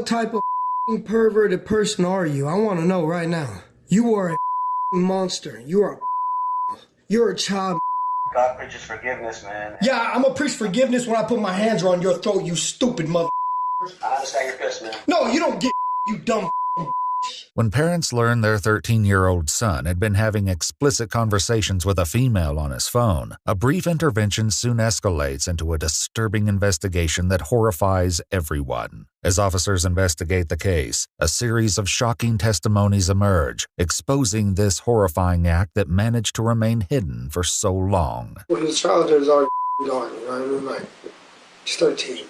What type of perverted person are you? I want to know right now. You are a monster. You're a child. God preaches forgiveness, man. Yeah, I'm gonna preach forgiveness when I put my hands around your throat, you stupid mother. I understand you're pissed, man. No, you don't get you dumb. When parents learned their 13-year-old son had been having explicit conversations with a female on his phone, a brief intervention soon escalates into a disturbing investigation that horrifies everyone. As officers investigate the case, a series of shocking testimonies emerge, exposing this horrifying act that managed to remain hidden for so long. Well, his childhood is already gone, you know what I mean? Like, he's 13.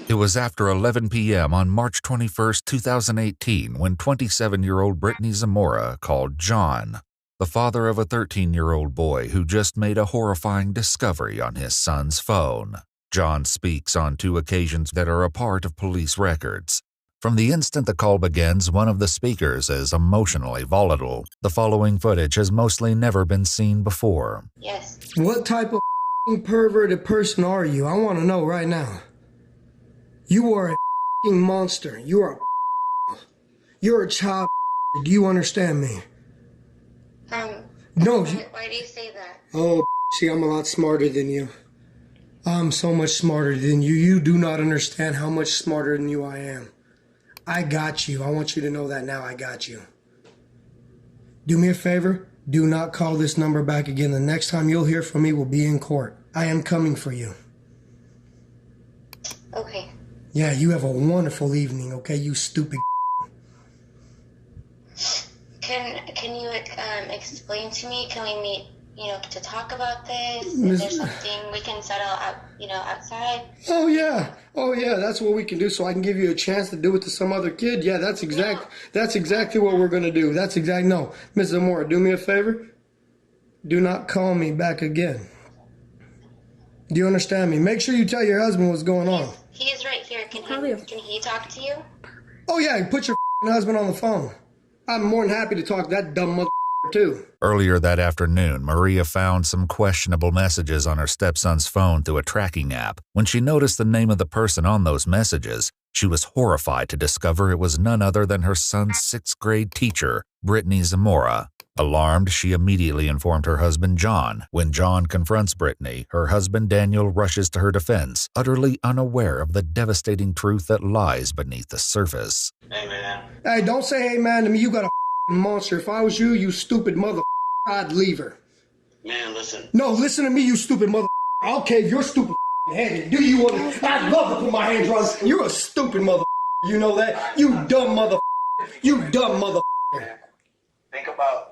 It was after 11 p.m. on March 21, 2018, when 27-year-old Brittany Zamora called John, the father of a 13-year-old boy who just made a horrifying discovery on his son's phone. John speaks on 2 occasions that are a part of police records. From the instant the call begins, one of the speakers is emotionally volatile. The following footage has mostly never been seen before. Yes. What type of perverted person are you? I want to know right now. You are a monster. You're a child. Do you understand me? No. Why do you say that? Oh, see, I'm a lot smarter than you. I'm so much smarter than you. You do not understand how much smarter than you I am. I got you. I want you to know that now. I got you. Do me a favor. Do not call this number back again. The next time you'll hear from me will be in court. I am coming for you. Okay. Yeah, you have a wonderful evening, okay, you stupid. Can you explain to me? Can we meet, to talk about this? Is there something we can settle out, outside? Oh yeah, that's what we can do. So I can give you a chance to do it to some other kid. Yeah, that's exactly what we're gonna do. No, Ms. Zamora, do me a favor. Do not call me back again. Do you understand me? Make sure you tell your husband what's going on. He is right here. Can he talk to you? Oh yeah, put your husband on the phone. I'm more than happy to talk to that dumb mother too. Earlier that afternoon, Maria found some questionable messages on her stepson's phone through a tracking app. When she noticed the name of the person on those messages, she was horrified to discover it was none other than her son's 6th grade teacher, Brittany Zamora. Alarmed, she immediately informed her husband John. When John confronts Brittany, her husband Daniel rushes to her defense, utterly unaware of the devastating truth that lies beneath the surface. Hey, man. Hey, don't say hey, man, to me. You got a monster. If I was you, you stupid mother, I'd leave her. Man, listen. No, listen to me, you stupid mother. I'll cave your stupid head. Do you want to? I'd love to put my hands on. You're a stupid mother. You know that? You dumb mother. You dumb mother. Think about,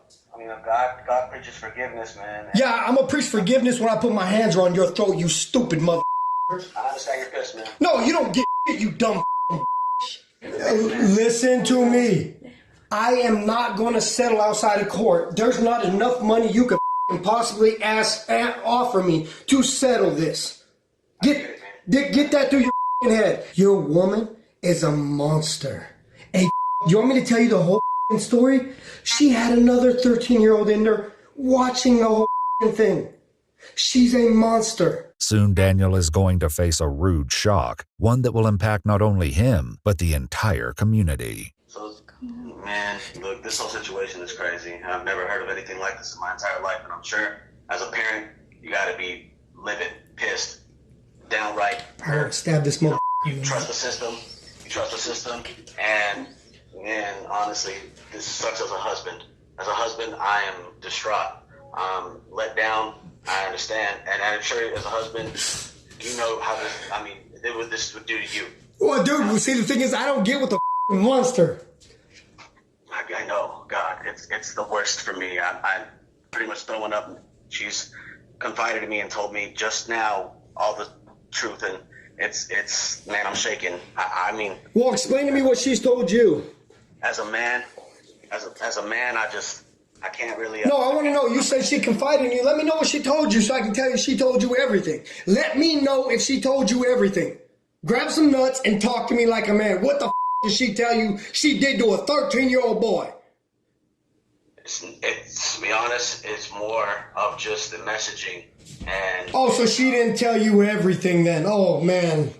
God preaches forgiveness, man. Yeah, I'm gonna preach forgiveness when I put my hands around your throat, you stupid mother. I understand you're pissed, man. No, you don't get you dumb. Listen to me. I am not going to settle outside of court. There's not enough money you could possibly offer me to settle this. Get that through your head. Your woman is a monster. Hey, you want me to tell you the whole story? She had another 13-year-old in there watching the whole thing. She's a monster. Soon Daniel is going to face a rude shock, one that will impact not only him, but the entire community. So, man, look, this whole situation is crazy. I've never heard of anything like this in my entire life, and I'm sure as a parent, you gotta be livid, pissed, downright hurt. Stab this mother. You trust the system. You trust the system, and man, honestly, this sucks as a husband. As a husband, I am distraught, let down. I understand, and I'm sure as a husband, you know how this would do to you. Well, dude, see, the thing is, I don't get with the monster. I know, God, it's the worst for me. I'm pretty much throwing up. She's confided in me and told me just now all the truth, and it's man, I'm shaking. I mean. Well, explain to me what she's told you. As a man, I can't really. No, I want to know. You said she confided in you. Let me know what she told you so I can tell you she told you everything. Let me know if she told you everything. Grab some nuts and talk to me like a man. What the did she tell you she did to a 13-year-old boy? It's to be honest, it's more of just the messaging and. Oh, so she didn't tell you everything then? Oh man.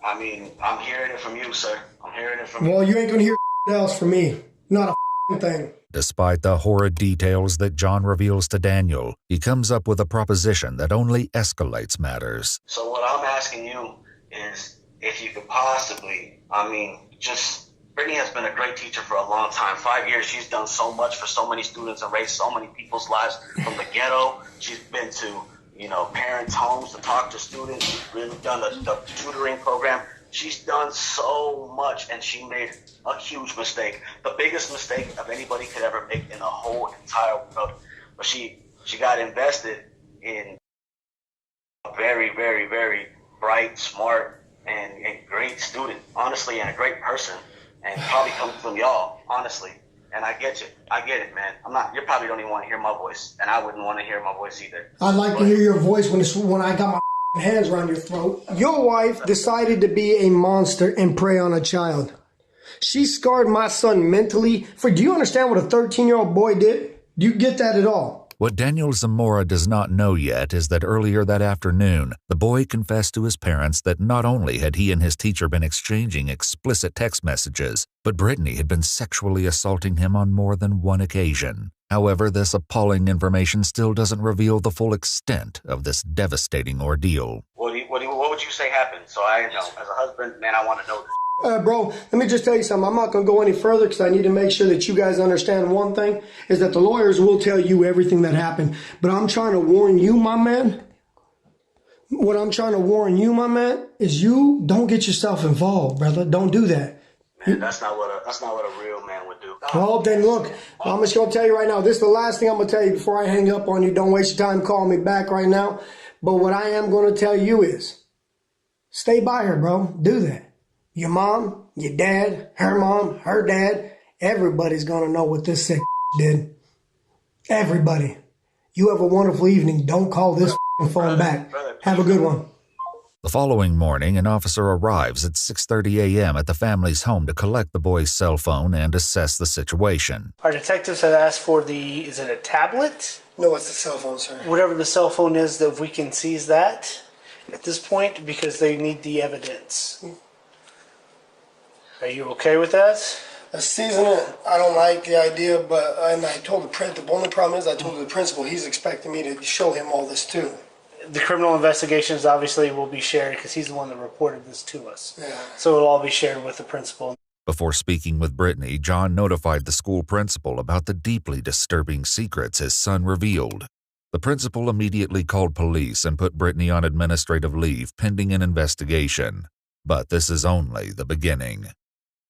I mean, I'm hearing it from you, sir. I'm hearing it from you. Well, you ain't gonna hear else from me. Not a thing. Despite the horrid details that John reveals to Daniel, he comes up with a proposition that only escalates matters. So what I'm asking you is if you could possibly, Brittany has been a great teacher for a long time. 5 years, she's done so much for so many students and raised so many people's lives from the ghetto. She's been to, parents' homes to talk to students. She's really done the tutoring program. She's done so much, and she made a huge mistake. The biggest mistake of anybody could ever make in the whole entire world. But she got invested in a very, very, very bright, smart, and great student, honestly, and a great person. And probably comes from y'all, honestly. And I get you. I get it, man. You probably don't even want to hear my voice. And I wouldn't want to hear my voice either. I'd like to hear your voice when I got my hands around your throat. Your wife decided to be a monster and prey on a child. She scarred my son mentally. Do you understand what a 13-year-old boy did? Do you get that at all? What Daniel Zamora does not know yet is that earlier that afternoon, the boy confessed to his parents that not only had he and his teacher been exchanging explicit text messages, but Brittany had been sexually assaulting him on more than one occasion. However, this appalling information still doesn't reveal the full extent of this devastating ordeal. What would you say happened? So I know. As a husband, man, I want to know this. Bro, let me just tell you something. I'm not going to go any further because I need to make sure that you guys understand one thing, is that the lawyers will tell you everything that happened. But I'm trying to warn you, my man. What I'm trying to warn you, my man, is you don't get yourself involved, brother. Don't do that. Man, that's not what a real man would do. Well, then look, I'm just going to tell you right now. This is the last thing I'm going to tell you before I hang up on you. Don't waste your time calling me back right now. But what I am going to tell you is stay by her, bro. Do that. Your mom, your dad, her dad, everybody's going to know what this sick did. Everybody. You have a wonderful evening. Don't call this phone back. Have a good one. The following morning, an officer arrives at 6:30 a.m. at the family's home to collect the boy's cell phone and assess the situation. Our detectives had asked for is it a tablet? No, it's the cell phone, sir. Whatever the cell phone is, that if we can seize that at this point, because they need the evidence. Are you okay with that? Season it, I don't like the idea, and I told the principal. The only problem is I told the principal he's expecting me to show him all this too. The criminal investigations obviously will be shared because he's the one that reported this to us. Yeah. So it'll all be shared with the principal. Before speaking with Brittany, John notified the school principal about the deeply disturbing secrets his son revealed. The principal immediately called police and put Brittany on administrative leave pending an investigation. But this is only the beginning.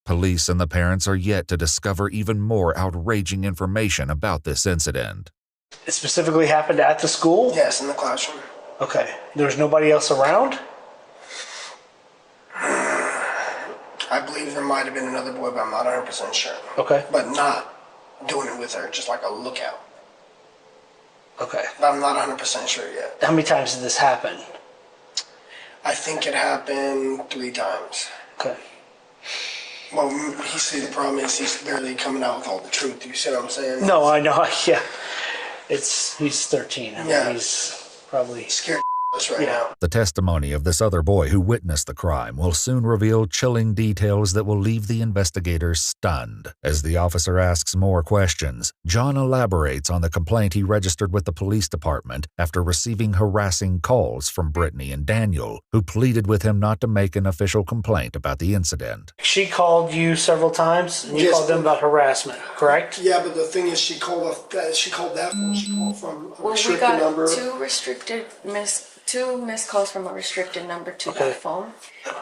Police and the parents are yet to discover even more outraging information about this incident. It specifically happened at the school? Yes, in the classroom. Okay. There's nobody else around? I believe there might have been another boy, but I'm not 100% sure. Okay. But not doing it with her, just like a lookout. Okay. But I'm not 100% sure yet. How many times did this happen? I think it happened 3 times. Okay. Well, the problem is he's barely coming out with all the truth. You see what I'm saying? No, I know. Yeah. He's 13. I mean, he's probably scared right now. The testimony of this other boy who witnessed the crime will soon reveal chilling details that will leave the investigators stunned. As the officer asks more questions, John elaborates on the complaint he registered with the police department after receiving harassing calls from Brittany and Daniel, who pleaded with him not to make an official complaint about the incident. She called you several times, and you called them about harassment, correct? Yeah, but the thing is, she called that phone. She called from a restricted we got number. two missed calls from a restricted number to that phone,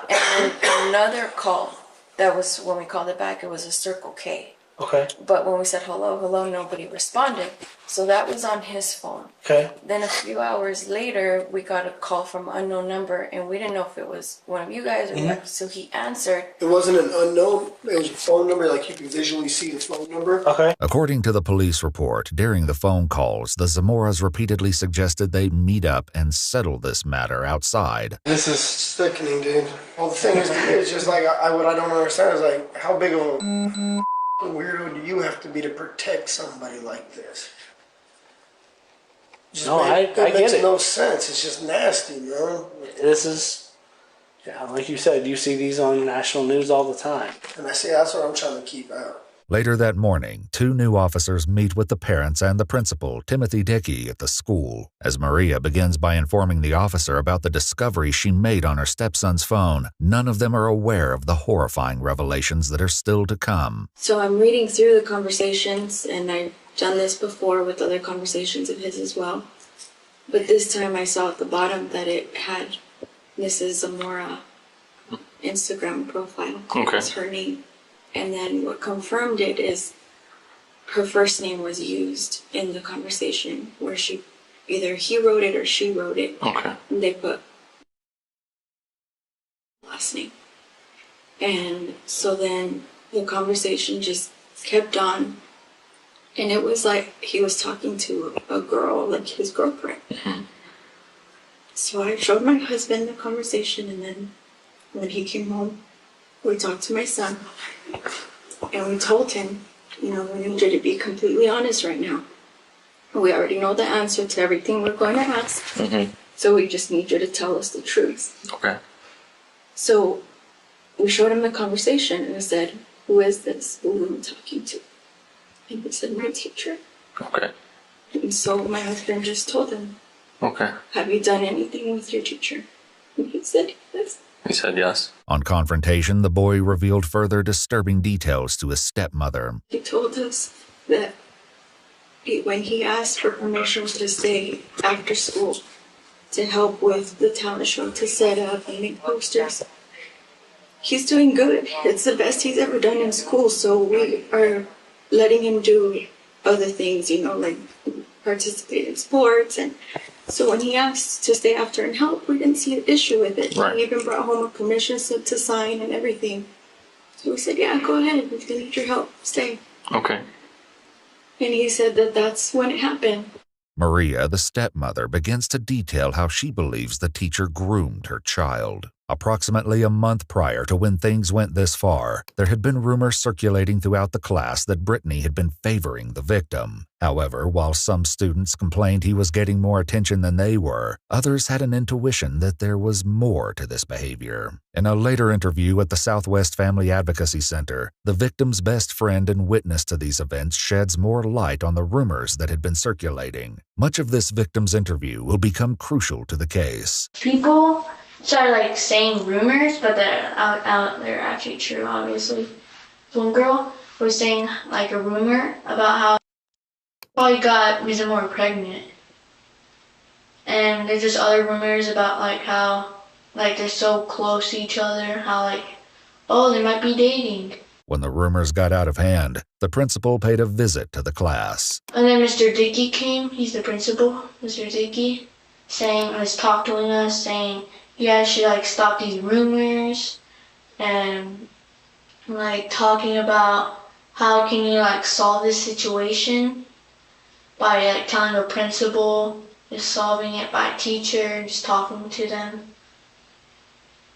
and another call that was when we called it back. It was a Circle K. Okay. But when we said hello, nobody responded. So that was on his phone. Okay. Then a few hours later, we got a call from an unknown number, and we didn't know if it was one of you guys or what. So he answered. It wasn't an unknown. It was a phone number, like you could visually see the phone number. Okay. According to the police report, during the phone calls, the Zamoras repeatedly suggested they meet up and settle this matter outside. This is sickening, dude. Well, the thing is, it's just like, what I don't understand is like, how big of a weirdo do you have to be to protect somebody like this? I get it. It makes no sense. It's just nasty, man. This is Yeah, like you said, you see these on national news all the time. And I say that's what I'm trying to keep out. Later that morning, 2 new officers meet with the parents and the principal, Timothy Dickey, at the school. As Maria begins by informing the officer about the discovery she made on her stepson's phone, none of them are aware of the horrifying revelations that are still to come. So I'm reading through the conversations, and I've done this before with other conversations of his as well. But this time I saw at the bottom that it had Mrs. Zamora Instagram profile. Okay. That's her name. And then what confirmed it is her first name was used in the conversation where either he wrote it or she wrote it. Okay. And they put last name. And so then the conversation just kept on. And it was like he was talking to a girl, like his girlfriend. Mm-hmm. So I showed my husband the conversation, and then when he came home, we talked to my son, and we told him, we need you to be completely honest right now. We already know the answer to everything we're going to ask, so we just need you to tell us the truth. Okay. So we showed him the conversation, and I said, who is this? Who are we talking to? And he said, my teacher. Okay. And so my husband just told him, Okay. have you done anything with your teacher? And he said, yes. He said yes. On confrontation, the boy revealed further disturbing details to his stepmother. He told us that when he asked for permission to stay after school to help with the talent show, to set up and make posters, he's doing good. It's the best he's ever done in school, so we are letting him do other things, like participate in sports. And so when he asked to stay after and help, we didn't see an issue with it. Right. He even brought home a permission slip to sign and everything. So we said, yeah, go ahead. If you need your help, stay. Okay. And he said that that's when it happened. Maria, the stepmother, begins to detail how she believes the teacher groomed her child. Approximately a month prior to when things went this far, there had been rumors circulating throughout the class that Brittany had been favoring the victim. However, while some students complained he was getting more attention than they were, others had an intuition that there was more to this behavior. In a later interview at the Southwest Family Advocacy Center, the victim's best friend and witness to these events sheds more light on the rumors that had been circulating. Much of this victim's interview will become crucial to the case. People start saying rumors, but they're actually true, obviously. One girl was saying a rumor about how probably got Ms. Moore pregnant. And there's just other rumors about how they're so close to each other, how they might be dating. When the rumors got out of hand, the principal paid a visit to the class. And then Mr. Dickey came, he's the principal, Mr. Dickey, was talking to us, saying, you guys should stop these rumors, and talking about how can you solve this situation by telling the principal, just solving it by teacher, just talking to them.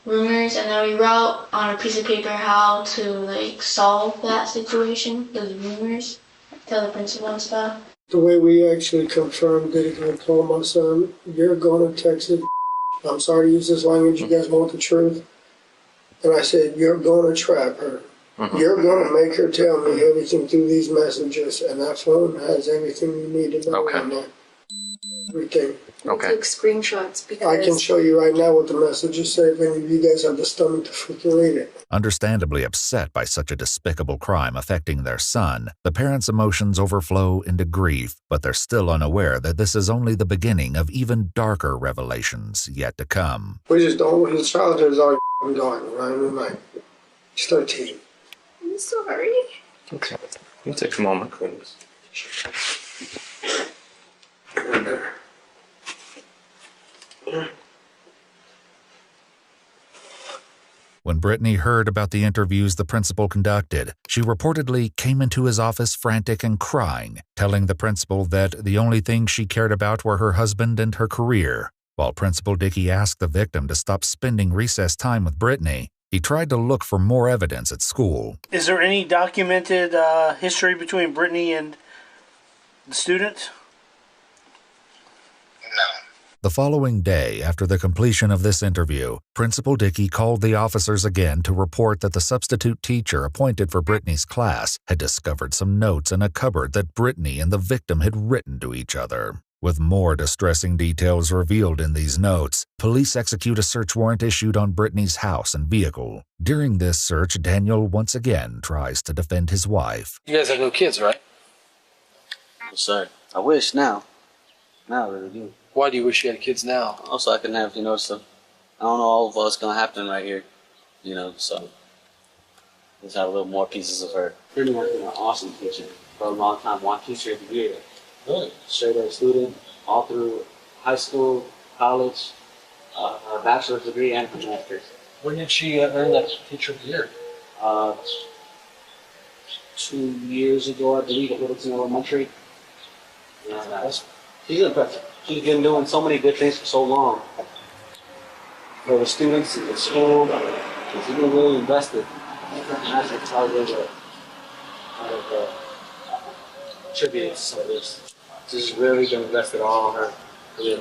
Rumors, and then we wrote on a piece of paper how to solve that situation, those rumors, tell the principal and stuff. The way we actually confirmed it, I told my son, you're going to Texas. I'm sorry to use this language, you guys want the truth. And I said, you're going to trap her. You're going to make her tell me everything through these messages, and that phone has everything you need to know on that. Everything. Okay. We took screenshots because I can show you right now what the messages say if any of you guys have the stomach to freaking read it. Understandably upset by such a despicable crime affecting their son, the parents' emotions overflow into grief, but they're still unaware that this is only the beginning of even darker revelations yet to come. We just don't, his childhood is already gone, right? He's 13. I'm sorry. Okay. You take a moment, please. When Brittany heard about the interviews the principal conducted, she reportedly came into his office frantic and crying, telling the principal that the only things she cared about were her husband and her career. While Principal Dickey asked the victim to stop spending recess time with Brittany, he tried to look for more evidence at school. Is there any documented history between Brittany and the student? The following day, after the completion of this interview, Principal Dickey called the officers again to report that the substitute teacher appointed for Brittany's class had discovered some notes in a cupboard that Brittany and the victim had written to each other. With more distressing details revealed in these notes, police execute a search warrant issued on Brittany's house and vehicle. During this search, Daniel once again tries to defend his wife. You guys have no kids, right? Yes, sir. I wish now. Now I really do. Why do you wish you had kids now? Also, I can have, so I don't know all of what's going to happen right here, so let's have a little more pieces of her. Brittany has been an awesome teacher for a long time, one teacher of the year. Really? Straight A student, all through high school, college, a bachelor's degree, and a master's. When did she earn that teacher of the year? 2 years ago, I believe, at Littleton Elementary. She's impressive. She's been doing so many good things for so long. For the students in the school, she's been really invested. And that's probably the tribute to some of this. She's really been invested all in her career.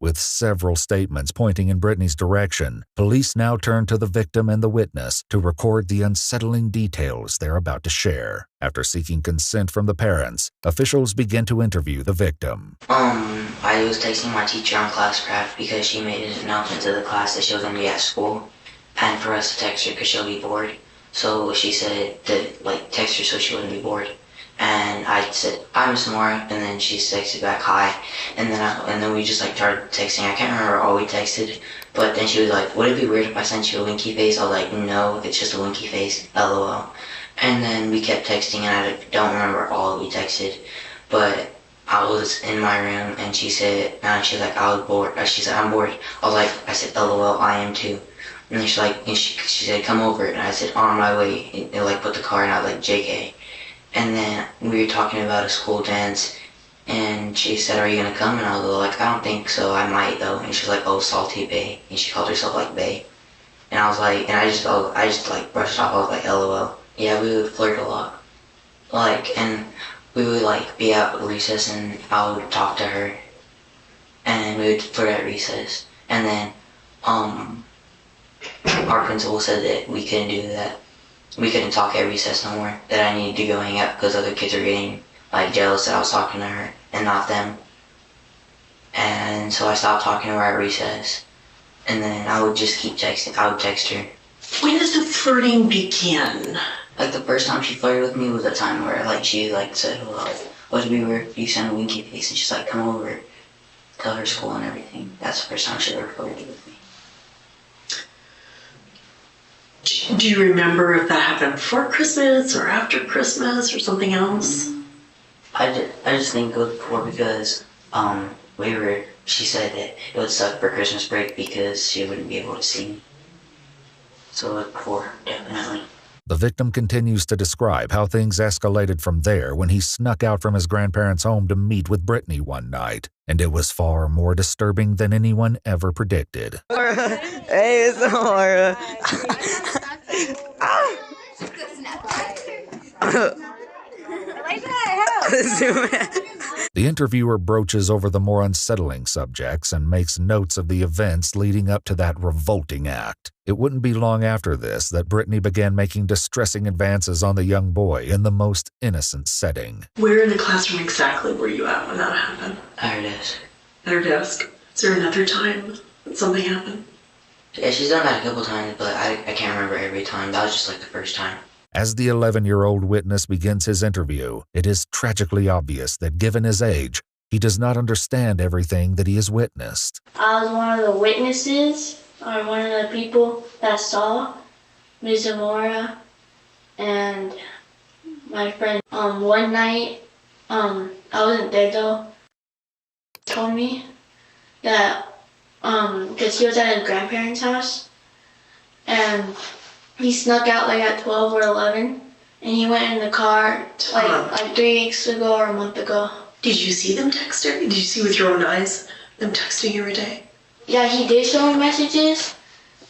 With several statements pointing in Brittany's direction, police now turn to the victim and the witness to record the unsettling details they're about to share. After seeking consent from the parents, officials begin to interview the victim. I was texting my teacher on class craft because she made an announcement to the class that she was going to be at school, and for us to text her because she'll be bored. So she said to text her so she wouldn't be bored. And I said, "I'm Samara," and then she texted back, "Hi," and then we just started texting. I can't remember all we texted, but then she was like, "Would it be weird if I sent you a winky face?" I was like, "No, it's just a winky face, LOL." And then we kept texting, and I don't remember all we texted, but I was in my room, and she said, she's like, "I was bored." She said, "I'm bored." I said, "LOL, I am too." And then she said, "Come over," and I said, "On my way," and put the car, and I was like, "JK." And then we were talking about a school dance, and she said, "Are you gonna come?" And I was like, "I don't think so, I might though." And she's like, "Oh, Salty Bae," and she called herself Bae. And I was like, and I just brushed off. I was like, "LOL." Yeah, we would flirt a lot. And we would be at recess, and I would talk to her, and we would flirt at recess. And then our principal said that we couldn't do that. We couldn't talk at recess no more, that I needed to go hang out because other kids were getting jealous that I was talking to her and not them. And so I stopped talking to her at recess, and then I would just keep texting. I would text her. When does the flirting begin? The first time she flirted with me was a time where she said, "Well, would it be weird if you sent a winky face?" And she's like, "Come over, tell her school and everything." That's the first time she ever flirted with me. Do you remember if that happened before Christmas or after Christmas or something else? I just think it was before because she said that it would suck for Christmas break because she wouldn't be able to see me. So it was before, definitely. The victim continues to describe how things escalated from there when he snuck out from his grandparents' home to meet with Brittany one night, and it was far more disturbing than anyone ever predicted. Hey, it's Laura. The interviewer broaches over the more unsettling subjects and makes notes of the events leading up to that revolting act. It wouldn't be long after this that Brittany began making distressing advances on the young boy in the most innocent setting. Where in the classroom exactly were you at when that happened? At her desk. At her desk. Is there another time that something happened? Yeah, she's done that a couple times, but I can't remember every time. That was just the first time. As the 11-year-old witness begins his interview, it is tragically obvious that given his age, he does not understand everything that he has witnessed. I was one of the witnesses, or one of the people that saw Ms. Zamora and my friend. One night, I wasn't there though, told me that, because he was at his grandparents' house, and he snuck out at 12 or 11, and he went in the car 3 weeks ago or a month ago. Did you see them text her? Did you see with your own eyes them texting every day? Yeah, he did show me messages,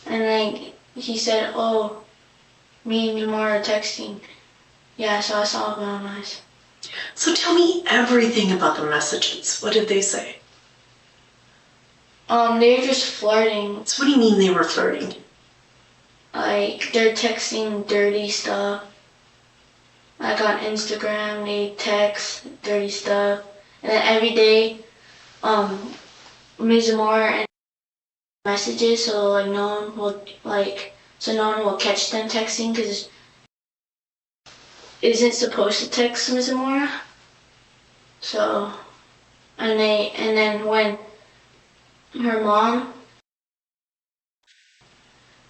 and he said, "Oh, me and Zamora are texting." Yeah, so I saw with my own eyes. So tell me everything about the messages. What did they say? They were just flirting. So what do you mean they were flirting? Like, they're texting dirty stuff. Like on Instagram, they text dirty stuff. And then every day, Ms. Moore and messages, so like no one will catch them texting because isn't supposed to text Ms. Moore. So, and then when her mom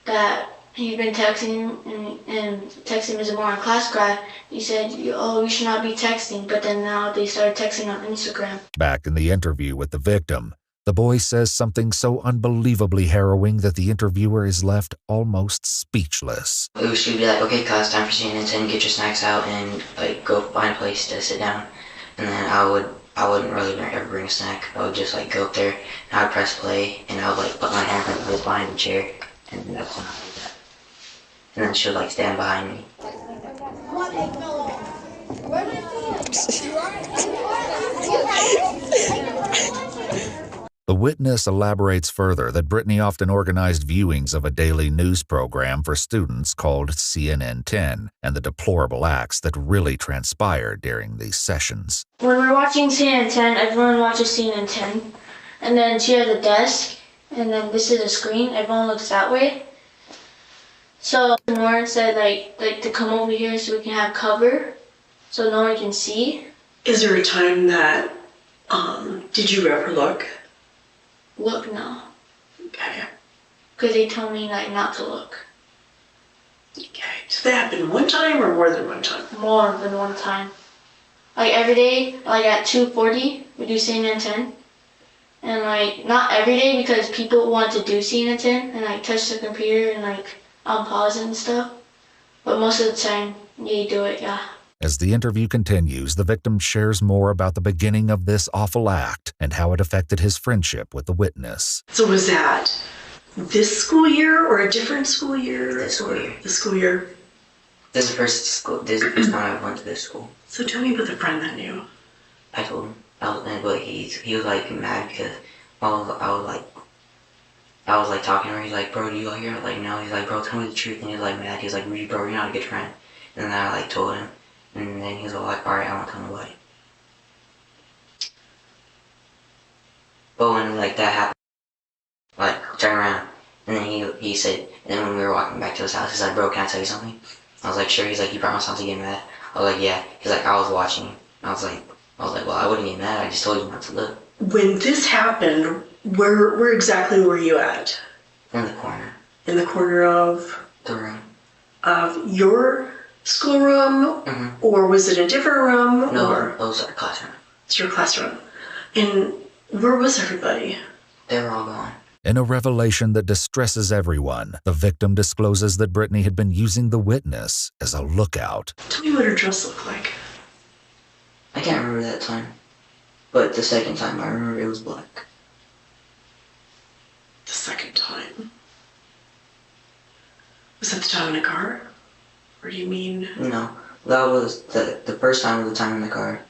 that he'd been texting and texting Ms. Moore in class graph, he said, oh, you should not be texting, but then now they started texting on Instagram. Back in the interview with the victim, the boy says something so unbelievably harrowing that the interviewer is left almost speechless. She'd be like, okay, class, time for CNN 10, get your snacks out and like go find a place to sit down. And then I wouldn't really ever bring a snack. I would just like go up there and I would press play and I would like put my hand behind the chair and that's when I would do that. And then she would like stand behind me. The witness elaborates further that Brittany often organized viewings of a daily news program for students called CNN 10 and the deplorable acts that really transpired during these sessions. When we're watching CNN 10, everyone watches CNN 10. And then she has a desk, and then this is a screen. Everyone looks that way. So Lauren said like to come over here so we can have cover, so no one can see. Is there a time that, did you ever look? Look, no. Okay. Because they told me like not to look. Okay. Did that happen one time or more than one time? More than one time. Like every day, like at 2:40, we do CNN 10. And like not every day because people want to do CNN 10 and like touch the computer and like pause it and stuff. But most of the time, you do it, yeah. As the interview continues, the victim shares more about the beginning of this awful act and how it affected his friendship with the witness. So was that this school year or a different school year? This school year. This school year. This is the first time I went to this school. So tell me about the friend that knew. I told him. But he was like mad because I was like talking to her. He's like, bro, do you like her? I was like, no. He's like, bro, tell me the truth. And he's like mad. He's like, bro, you're not a good friend. And then I like told him. And then he was like, alright, I won't tell nobody. But when like that happened, like turn around. And then he said, and then when we were walking back to his house, he's like, bro, can I tell you something? I was like, sure. He's like, you promise not to get mad? I was like, yeah. He's like, I was watching. I was like, well, I wouldn't get mad. I just told you not to look. When this happened, where exactly were you at? In the corner. In the corner of? The room. Of your schoolroom? Mm-hmm. Or was it a different room? No, or? it was our classroom. It's your classroom. And where was everybody? They were all gone. In a revelation that distresses everyone, the victim discloses that Brittany had been using the witness as a lookout. Tell me what her dress looked like. I can't remember that time. But the second time, I remember it was black. The second time? Was that the time in the car? Or do you mean? No, that was the first time was the time in the car.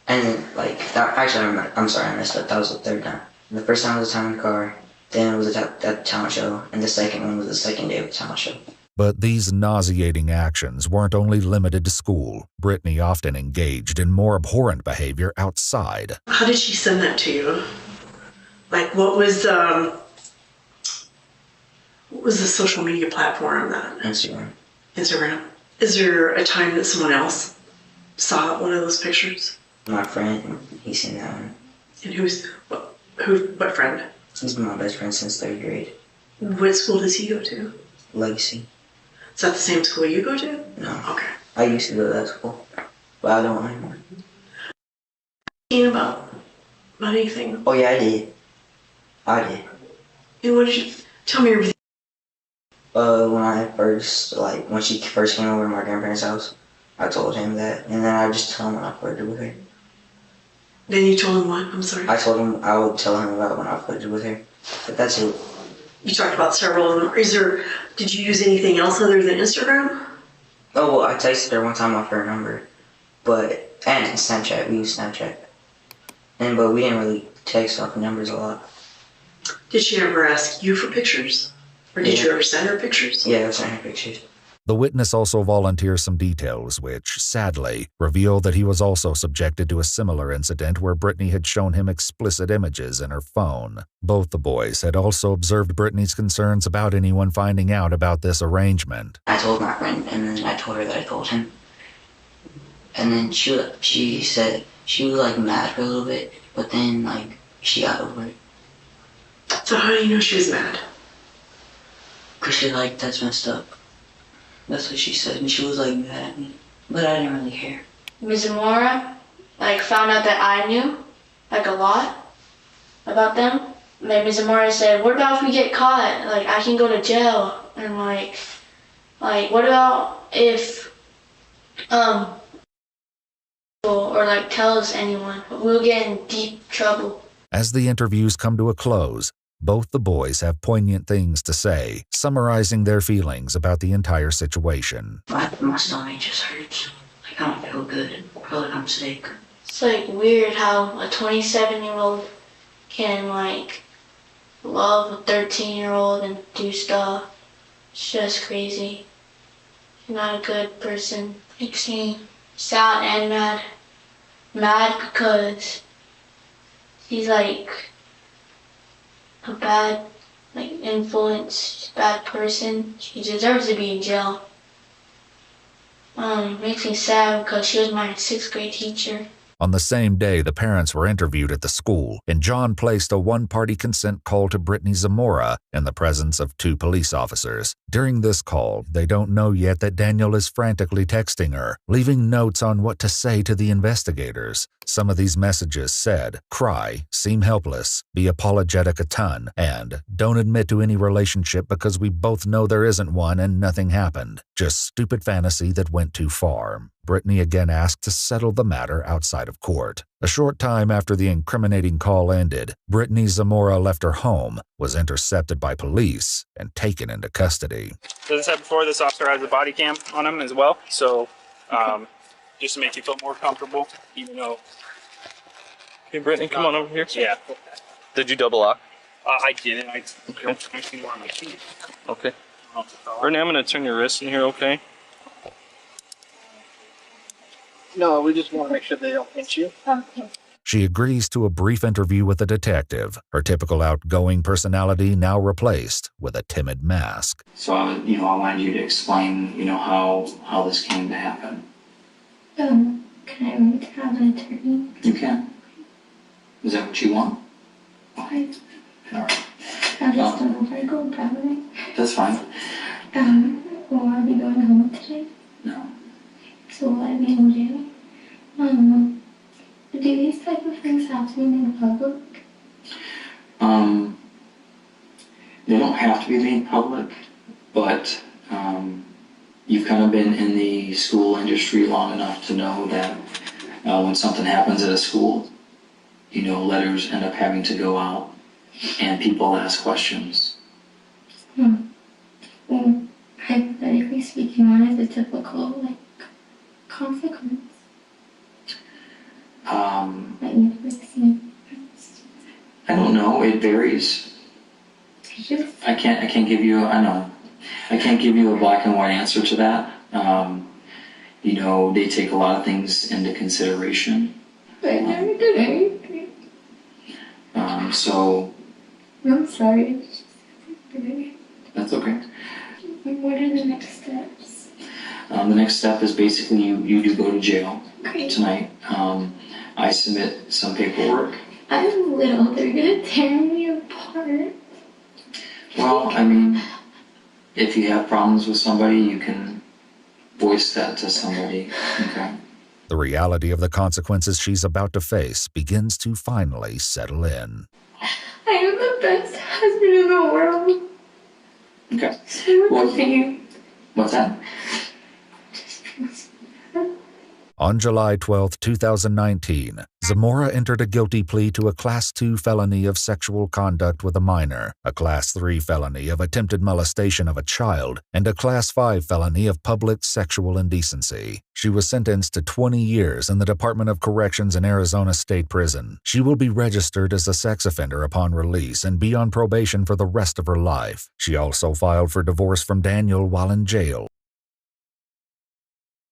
And then, like, actually, I'm sorry, I messed up. That was the third time. The first time was the time in the car, then it was that talent show, and the second one was the second day of the talent show. But these nauseating actions weren't only limited to school. Brittany often engaged in more abhorrent behavior outside. How did she send that to you? Like, what was the social media platform that? Instagram. Instagram. Is there a time that someone else saw one of those pictures? My friend, he's seen that one. And what friend? He's been my best friend since 3rd grade. What school does he go to? Legacy. Is that the same school you go to? No. Okay. I used to go to that school, but I don't anymore. About anything? Oh yeah, I did. And what did you tell me everything? When she first came over to my grandparents' house, I told him that, and then I just told him when I flirted with her. Then you told him what? I'm sorry. I told him I would tell him about when I flirted with her, but that's it. You talked about several of them. Did you use anything else other than Instagram? Oh, well, I texted her one time off her number, and Snapchat. We used Snapchat, but we didn't really text off numbers a lot. Did she ever ask you for pictures? Or did you ever send her pictures? Yeah, I sent her pictures. The witness also volunteers some details which, sadly, reveal that he was also subjected to a similar incident where Brittany had shown him explicit images in her phone. Both the boys had also observed Brittany's concerns about anyone finding out about this arrangement. I told my friend, and then I told her that I told him. And then she said she was like mad for a little bit, but then like she got over it. So how do you know she was mad? Cause she's like, that's messed up. That's what she said, and she was like mad at me, but I didn't really care. Ms. Zamora, like, found out that I knew, like, a lot about them. Like, Ms. Zamora said, what about if we get caught? Like, I can go to jail. And, like, what about if, or, like, tells anyone? We'll get in deep trouble. As the interviews come to a close, both the boys have poignant things to say, summarizing their feelings about the entire situation. My stomach just hurts. Like, I don't feel good. I feel like I'm sick. It's, like, weird how a 27-year-old can, like, love a 13-year-old and do stuff. It's just crazy. She's not a good person. Makes me sad and mad. Mad because she's, like, a bad, like, influence, bad person. She deserves to be in jail. Makes me sad because she was my 6th grade teacher. On the same day, the parents were interviewed at the school, and John placed a one-party consent call to Brittany Zamora in the presence of 2 police officers. During this call, they don't know yet that Daniel is frantically texting her, leaving notes on what to say to the investigators. Some of these messages said, cry, seem helpless, be apologetic a ton, and don't admit to any relationship because we both know there isn't one and nothing happened. Just stupid fantasy that went too far. Brittany again asked to settle the matter outside of court. A short time after the incriminating call ended, Brittany Zamora left her home, was intercepted by police, and taken into custody. As I said before, this officer has a body cam on him as well, so just to make you feel more comfortable, even though... Hey, Brittany, come on over here. Yeah. Did you double lock? I didn't. I actually wore my shoes. Okay. Brittany, I'm going to turn your wrist in here, okay? No, we just want to make sure they don't pinch you. Okay. She agrees to a brief interview with a detective, her typical outgoing personality now replaced with a timid mask. So, I wanted you to explain, how this came to happen. Can I have an attorney? You can. Is that what you want? Why? All right. I just don't know if I go probably. That's fine. Will I be going home today? No. So will I be in jail? Do these type of things happen in public? They don't have to be made public, but you've kind of been in the school industry long enough to know that when something happens at a school, letters end up having to go out and people ask questions. Well, hypothetically speaking, what is a typical, consequence? I don't know. It varies. I can't give you. I know. I can't give you a black and white answer to that. They take a lot of things into consideration. I never did anything. So. I'm sorry. That's okay. What are the next steps? The next step is basically you do go to jail Great. tonight. I submit some paperwork. I'm little. They're gonna tear me apart. Well, if you have problems with somebody, you can voice that to somebody. Okay. The reality of the consequences she's about to face begins to finally settle in. I am the best husband in the world. Okay. Well, what's that? On July 12, 2019, Zamora entered a guilty plea to a Class 2 felony of sexual conduct with a minor, a Class 3 felony of attempted molestation of a child, and a Class 5 felony of public sexual indecency. She was sentenced to 20 years in the Department of Corrections in Arizona State Prison. She will be registered as a sex offender upon release and be on probation for the rest of her life. She also filed for divorce from Daniel while in jail.